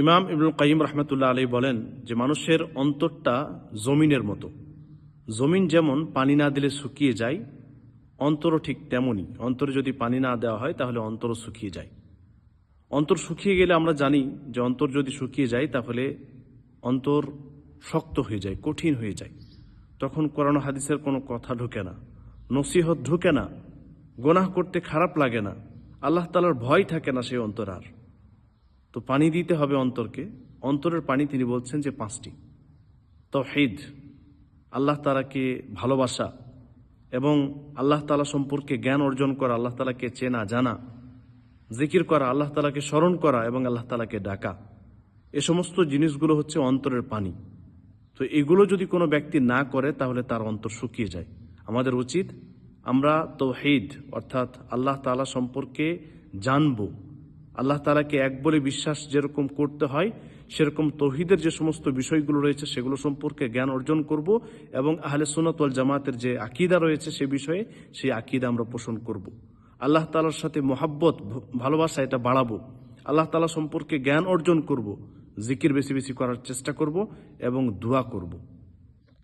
ইমাম ইবনুল কাইয়িম রাহমাতুল্লাহ আলাইহি বলেন যে মানুষের অন্তরটা জমিনের মতো। জমিন যেমন পানি না দিলে শুকিয়ে যায়, অন্তরও ঠিক তেমনই। অন্তরে যদি পানি না দেওয়া হয় তাহলে অন্তরও শুকিয়ে যায়। অন্তর শুকিয়ে গেলে আমরা জানি যে অন্তর যদি শুকিয়ে যায় তাহলে অন্তর শক্ত হয়ে যায়, কঠিন হয়ে যায়। তখন কোরআন হাদিসের কোনো কথা ঢুকে না, নসিহত ঢুকে না, গোনাহ করতে খারাপ লাগে না, আল্লাহ তাআলার ভয় থাকে না সেই অন্তর আর। তো পানি দিতে হবে অন্তরকে। অন্তরের পানি তিনি বলছেন যে 5টি। তাওহীদ, আল্লাহ তাআলাকে ভালোবাসা এবং আল্লাহ তাআলা সম্পর্কে জ্ঞান অর্জন করা, আল্লাহ তাআলাকে চেনা জানা, জিকির করা, আল্লাহ তাআলাকে স্মরণ করা এবং আল্লাহ তাআলাকে ডাকা। এ সমস্ত জিনিসগুলো হচ্ছে অন্তরের পানি। তো এগুলো যদি কোনো ব্যক্তি না করে তাহলে তার অন্তর শুকিয়ে যায়। আমাদের উচিত আমরা তাওহীদ অর্থাৎ আল্লাহ তাআলা সম্পর্কে জানব, আল্লাহ তাআলাকে এক বলে বিশ্বাস যেরকম করতে হয় সেরকম তাওহীদের যে সমস্ত বিষয়গুলো রয়েছে সেগুলো সম্পর্কে জ্ঞান অর্জন করব এবং আহলে সুন্নাত ওয়াল জামাতের যে আকীদা রয়েছে সে বিষয়ে সেই আকীদা আমরা পোষণ করব। আল্লাহ তাআলার সাথে মহাব্বত, ভালোবাসা এটা বাড়াবো। আল্লাহ তাআলা সম্পর্কে জ্ঞান অর্জন করব, জিকির বেশি বেশি করার চেষ্টা করব এবং দোয়া করব।